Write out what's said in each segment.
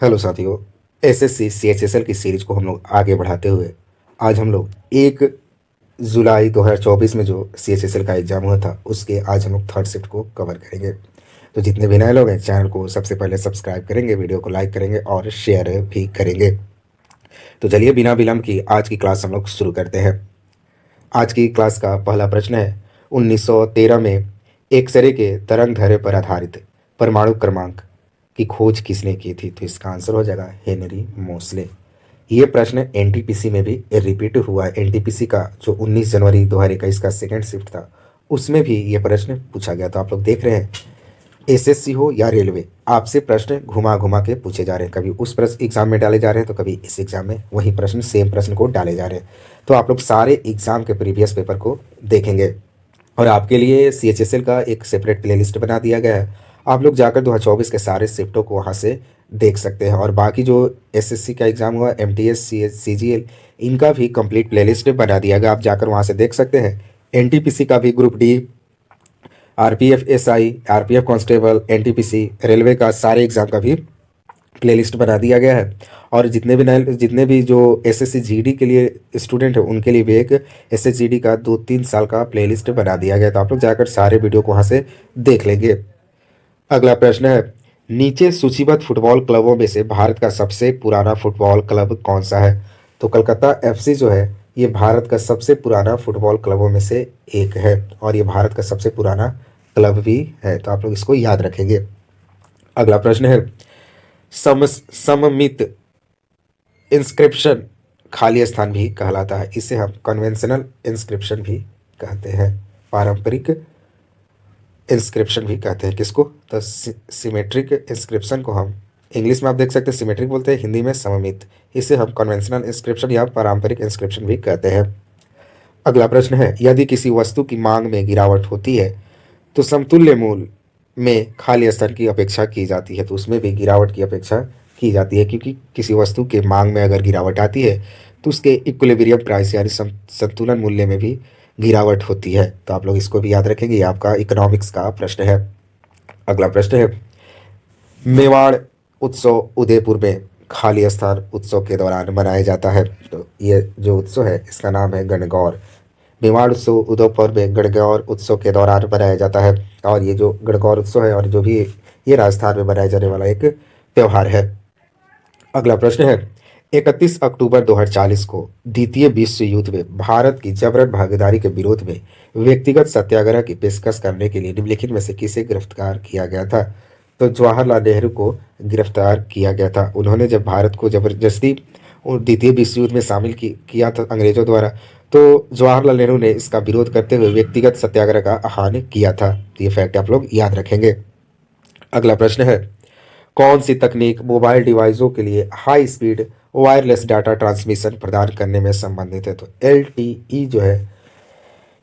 Hello साथियों। SSC CHSL की series को हम लोग आगे बढ़ाते हुए आज हम लोग 1 जुलाई 2024 में जो सीएचएसएल का एग्ज़ाम हुआ था उसके आज हम लोग थर्ड शिफ्ट को कवर करेंगे। तो जितने भी नए लोग हैं चैनल को सबसे पहले सब्सक्राइब करेंगे, वीडियो को लाइक करेंगे और शेयर भी करेंगे। तो चलिए बिना विलंब की आज की क्लास हम लोग शुरू करते हैं। आज की क्लास का पहला प्रश्न है, 1913 में एक्सरे के तरंग दैर्ध्य पर आधारित परमाणु क्रमांक की खोज किसने की थी? तो इसका आंसर हो जाएगा हेनरी मोसले। ये प्रश्न एनटीपीसी में भी रिपीट हुआ है। एनटीपीसी का जो 19 जनवरी 2021 का सेकंड शिफ्ट था उसमें भी ये प्रश्न पूछा गया। तो आप लोग देख रहे हैं एसएससी हो या रेलवे, आपसे प्रश्न घुमा घुमा के पूछे जा रहे हैं। कभी उस प्रश्न एग्जाम में डाले जा रहे हैं तो कभी इस एग्जाम में वही प्रश्न सेम प्रश्न को डाले जा रहे हैं। तो आप लोग सारे एग्जाम के प्रीवियस पेपर को देखेंगे और आपके लिए सीएचएसएल का एक सेपरेट प्लेलिस्ट बना दिया गया है। आप लोग जाकर 2024 के सारे शिफ्टों को वहाँ से देख सकते हैं और बाकी जो एसएससी का एग्ज़ाम हुआ, एमटीएस, सीजीएल, इनका भी कंप्लीट प्लेलिस्ट बना दिया गया। आप जाकर वहाँ से देख सकते हैं। एनटीपीसी का भी group D, RPF SI, RPF constable, NTPC, railway का सारे एग्ज़ाम का भी प्लेलिस्ट बना दिया गया है। और जितने भी जो एसएससी जीडी के लिए स्टूडेंट है उनके लिए भी एक एसएससी जीडी का 2-3 साल का प्लेलिस्ट बना दिया गया। तो आप लोग जाकर सारे वीडियो को वहाँ से देख लेंगे। अगला प्रश्न है, नीचे सूचीबद्ध फुटबॉल क्लबों में से भारत का सबसे पुराना फुटबॉल क्लब कौन सा है? तो कलकत्ता एफसी जो है ये भारत का सबसे पुराना फुटबॉल क्लबों में से एक है और ये भारत का सबसे पुराना क्लब भी है। तो आप लोग इसको याद रखेंगे। अगला प्रश्न है, सममित इंस्क्रिप्शन खाली स्थान भी कहलाता है। इसे हम कन्वेंशनल इंस्क्रिप्शन भी कहते हैं, पारंपरिक इंस्क्रिप्शन भी कहते हैं। किसको? तो सिमेट्रिक इंस्क्रिप्शन को हम इंग्लिश में आप देख सकते हैं सिमेट्रिक बोलते हैं, हिंदी में सममित। इसे हम कन्वेंशनल इंस्क्रिप्शन या पारंपरिक इंस्क्रिप्शन भी कहते हैं। अगला प्रश्न है, यदि किसी वस्तु की मांग में गिरावट होती है तो समतुल्य मूल्य में खाली स्थान की अपेक्षा की जाती है। तो उसमें भी गिरावट की अपेक्षा की जाती है क्योंकि किसी वस्तु के मांग में अगर गिरावट आती है तो उसके इक्विलिब्रियम प्राइस यानी संतुलन मूल्य में भी गिरावट होती है। तो आप लोग इसको भी याद रखेंगे, ये आपका इकोनॉमिक्स का प्रश्न है। अगला प्रश्न है, मेवाड़ उत्सव उदयपुर में खाली स्थान उत्सव के दौरान मनाया जाता है। तो ये जो उत्सव है इसका नाम है गणगौर। मेवाड़ उत्सव उदयपुर में गणगौर उत्सव के दौरान मनाया जाता है और ये जो गणगौर उत्सव है और जो भी ये राजस्थान में मनाया जाने वाला एक त्यौहार है। अगला प्रश्न है, 31 अक्टूबर 2040 को द्वितीय विश्व युद्ध में भारत की जबरन भागीदारी के विरोध में व्यक्तिगत सत्याग्रह की पेशकश करने के लिए निम्नलिखित में से किसे गिरफ्तार किया गया था? तो जवाहरलाल नेहरू को गिरफ्तार किया गया था। उन्होंने जब भारत को जबरदस्ती द्वितीय विश्व युद्ध में शामिल किया था अंग्रेजों द्वारा, तो जवाहरलाल नेहरू ने इसका विरोध करते हुए व्यक्तिगत सत्याग्रह का आह्वान किया था। तो ये फैक्ट आप लोग याद रखेंगे। अगला प्रश्न है, कौन सी तकनीक मोबाइल डिवाइसों के लिए high speed wireless data transmission प्रदान करने में संबंधित है? तो एलटीई जो है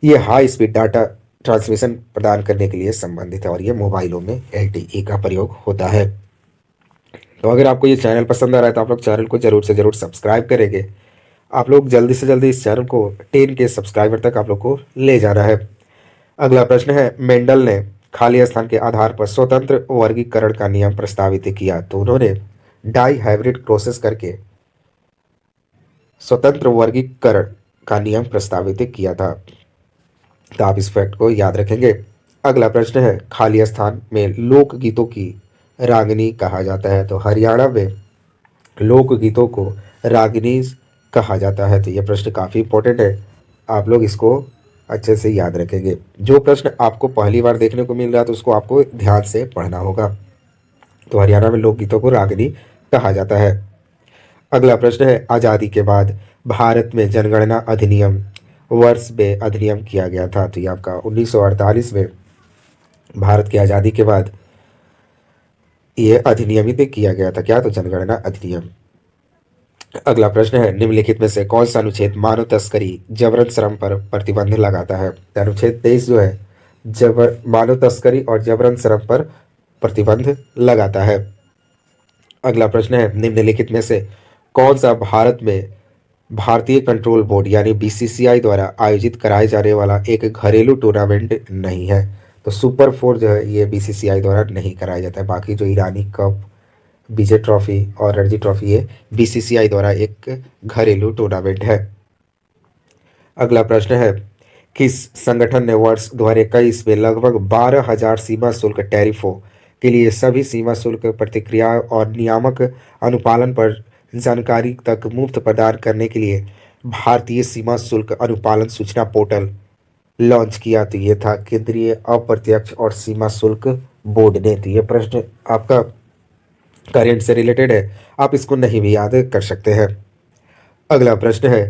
ये हाई स्पीड डाटा ट्रांसमिशन प्रदान करने के लिए संबंधित है और ये मोबाइलों में एलटीई का प्रयोग होता है। तो अगर आपको ये चैनल पसंद आ रहा है तो आप लोग चैनल को जरूर से जरूर सब्सक्राइब करेंगे। आप लोग जल्दी से जल्दी इस चैनल को 10 के सब्सक्राइबर तक आप लोग को ले जाना है। अगला प्रश्न है, मेंडल ने खाली स्थान के आधार पर स्वतंत्र वर्गीकरण का नियम प्रस्तावित किया। तो उन्होंने डाई हाइब्रिड प्रोसेस करके स्वतंत्र वर्गीकरण का नियम प्रस्तावित किया था। तो आप इस फैक्ट को याद रखेंगे। अगला प्रश्न है, खाली स्थान में लोकगीतों की रागिनी कहा जाता है। तो हरियाणा में लोकगीतों को रागिनी कहा जाता है। तो यह प्रश्न काफ़ी इंपॉर्टेंट है, आप लोग इसको अच्छे से याद रखेंगे। जो प्रश्न आपको पहली बार देखने को मिल रहा है तो उसको आपको ध्यान से पढ़ना होगा। तो हरियाणा में लोकगीतों को रागिनी कहा जाता है। अगला प्रश्न है, आज़ादी के बाद भारत में जनगणना अधिनियम वर्ष में अधिनियम किया गया था। तो ये आपका 1948 में भारत की आज़ादी के बाद ये अधिनियमित किया गया था। क्या? तो जनगणना अधिनियम। अगला प्रश्न है, निम्नलिखित में से कौन सा अनुच्छेद मानव तस्करी जबरन श्रम पर प्रतिबंध लगाता है? अनुच्छेद 23 जो है मानव तस्करी और जबरन श्रम पर प्रतिबंध लगाता है। अगला प्रश्न है, निम्नलिखित में से कौन सा भारत में भारतीय कंट्रोल बोर्ड यानी बीसीसीआई द्वारा आयोजित कराए जाने वाला एक घरेलू टूर्नामेंट नहीं है? तो सुपर 4 जो है ये बीसीसीआई द्वारा नहीं कराया जाता है। बाकी जो ईरानी कप विजय ट्रॉफी और रणजी ट्रॉफी ये बीसीसीआई द्वारा एक घरेलू टूर्नामेंट है। अगला प्रश्न है, किस संगठन ने वर्ष 2021 में लगभग 12,000 सीमा शुल्क टैरिफों के लिए सभी सीमा शुल्क प्रतिक्रिया और नियामक अनुपालन पर जानकारी तक मुफ्त प्रदान करने के लिए भारतीय सीमा शुल्क अनुपालन सूचना पोर्टल लॉन्च किया? तो ये था केंद्रीय अप्रत्यक्ष और सीमा शुल्क बोर्ड ने। तो ये प्रश्न आपका करंट से रिलेटेड है, आप इसको नहीं भी याद कर सकते हैं। अगला प्रश्न है,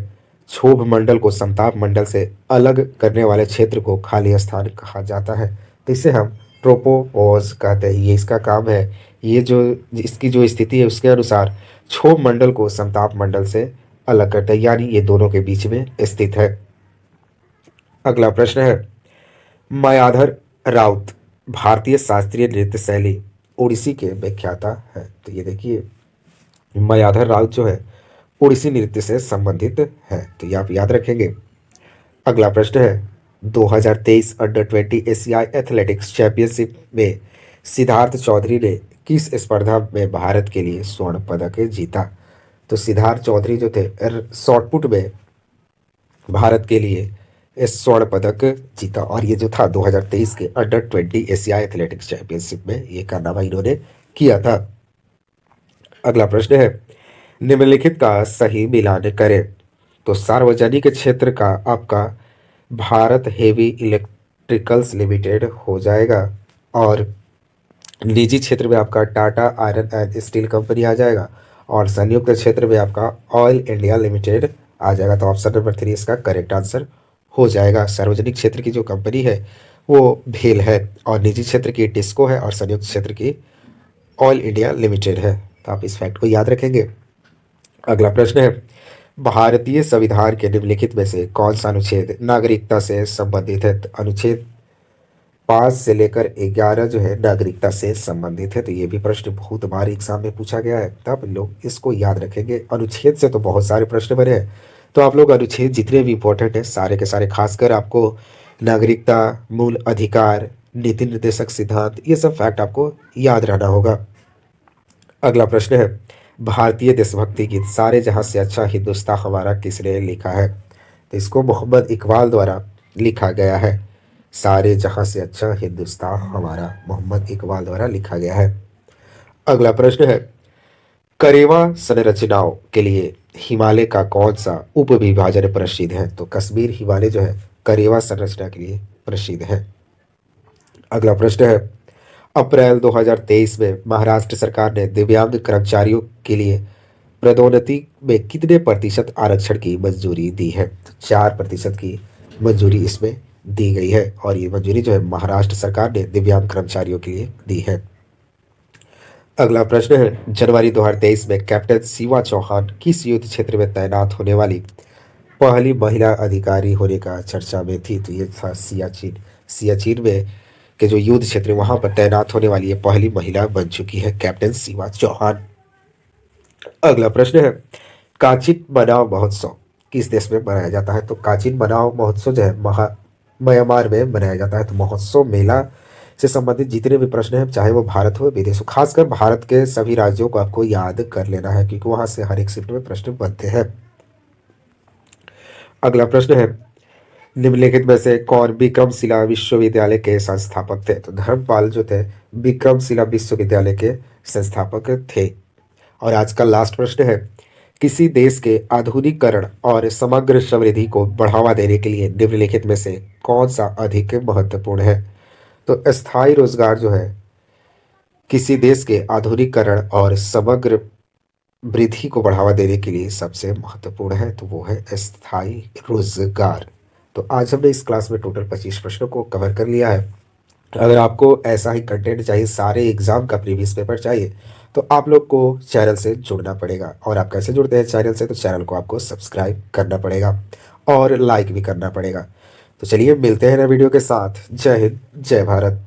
क्षोभ मंडल को समताप मंडल से अलग करने वाले क्षेत्र को खाली स्थान कहा जाता है? तो इसे हम ट्रोपोपॉज कहते हैं। ये इसका काम है, ये जो इसकी जो स्थिति है उसके अनुसार क्षोभ मंडल को समताप मंडल से अलग करता है, यानी ये दोनों के बीच में स्थित है। अगला प्रश्न है, मायाधर राउत भारतीय शास्त्रीय नृत्य शैली ओडिसी के व्याख्याता है? तो ये देखिए, मायाधर राउत जो है ओडिसी नृत्य से संबंधित है, तो ये आप याद रखेंगे। अगला प्रश्न है, 2023 अंडर 20 एशियाई एथलेटिक्स चैंपियनशिप में सिद्धार्थ चौधरी ने किस स्पर्धा में भारत के लिए स्वर्ण पदक जीता? तो सिद्धार्थ चौधरी जो थे शॉटपुट में भारत के लिए स्वर्ण पदक जीता, और ये जो था 2023 के अंडर 20 एशियाई एथलेटिक्स चैंपियनशिप में ये कारनामा इन्होंने किया था। अगला प्रश्न है, निम्नलिखित का सही मिलान करें। तो सार्वजनिक क्षेत्र का आपका भारत हेवी इलेक्ट्रिकल्स लिमिटेड हो जाएगा, और निजी क्षेत्र में आपका Tata iron and steel company आ जाएगा, और संयुक्त क्षेत्र में आपका ऑयल इंडिया लिमिटेड आ जाएगा। तो ऑप्शन नंबर 3 इसका करेक्ट आंसर हो जाएगा। सार्वजनिक क्षेत्र की जो कंपनी है वो भेल है, और निजी क्षेत्र की टिस्को है, और संयुक्त क्षेत्र की ऑयल इंडिया लिमिटेड है। तो आप इस फैक्ट को याद रखेंगे। अगला प्रश्न है, भारतीय संविधान के निम्नलिखित में से कौन सा अनुच्छेद नागरिकता से संबंधित है? तो अनुच्छेद 5 से लेकर 11 जो है नागरिकता से संबंधित है। तो ये भी प्रश्न बहुत बार एग्जाम में पूछा गया है, तब लोग इसको याद रखेंगे। अनुच्छेद से तो बहुत सारे प्रश्न बने हैं, तो आप लोग अनुच्छेद जितने भी इंपॉर्टेंट है सारे के सारे, खासकर आपको नागरिकता, मूल अधिकार, नीति निर्देशक सिद्धांत, ये सब फैक्ट आपको याद रहना होगा। अगला प्रश्न है, भारतीय देशभक्ति गीत सारे जहां से अच्छा हिंदुस्तान हमारा किसने लिखा है? तो इसको मोहम्मद इकबाल द्वारा लिखा गया है। सारे जहां से अच्छा हिंदुस्तान हमारा मोहम्मद इकबाल द्वारा लिखा गया है। अगला प्रश्न है, करेवा संरचनाओं के लिए हिमालय का कौन सा उपविभाजन प्रसिद्ध है? तो कश्मीर हिमालय जो है करेवा संरचना के लिए प्रसिद्ध है। अगला प्रश्न है, अप्रैल 2023 में महाराष्ट्र सरकार ने दिव्यांग कर्मचारियों के लिए पदोन्नति में कितने प्रतिशत आरक्षण की मंजूरी दी है? तो 4% की मंजूरी इसमें दी गई है, और ये मंजूरी जो है महाराष्ट्र सरकार ने दिव्यांग कर्मचारियों के लिए दी है। अगला प्रश्न है, जनवरी 2023 में कैप्टन शिवा चौहान किस युद्ध क्षेत्र में तैनात होने वाली पहली महिला अधिकारी होने का चर्चा में थी? तो ये था सियाचिन। सियाचिन में के जो युद्ध क्षेत्र वहां पर तैनात होने वाली है पहली महिला बन चुकी है कैप्टन शिवा चौहान। अगला प्रश्न है, काचिन मनाव महोत्सव किस देश में मनाया जाता है? तो काचिन मनाव महोत्सव जो है म्यांमार में मनाया जाता है। तो महोत्सव मेला से संबंधित जितने भी प्रश्न हैं, चाहे वो भारत हो विदेश हो, खासकर भारत के सभी राज्यों को आपको याद कर लेना है, क्योंकि वहां से हर एक शिफ्ट में प्रश्न बनते हैं। अगला प्रश्न है, निम्नलिखित में से कौन विक्रमशिला विश्वविद्यालय के संस्थापक थे? तो धर्मपाल जो थे विक्रमशिला विश्वविद्यालय के संस्थापक थे। और आज का लास्ट प्रश्न है, किसी देश के आधुनिकीकरण और समग्र समृद्धि को बढ़ावा देने के लिए निम्नलिखित में से कौन सा अधिक महत्वपूर्ण है? तो स्थायी रोजगार जो है किसी देश के आधुनिकीकरण और समग्र वृद्धि को बढ़ावा देने के लिए सबसे महत्वपूर्ण है, तो वो है स्थायी रोजगार। तो आज हमने इस क्लास में टोटल 25 प्रश्नों को कवर कर लिया है। अगर आपको ऐसा ही कंटेंट चाहिए, सारे एग्जाम का प्रीवियस पेपर चाहिए, तो आप लोग को चैनल से जुड़ना पड़ेगा। और आप कैसे जुड़ते हैं चैनल से? तो चैनल को आपको सब्सक्राइब करना पड़ेगा और लाइक भी करना पड़ेगा। तो चलिए मिलते हैं नए वीडियो के साथ। जय हिंद, जय भारत।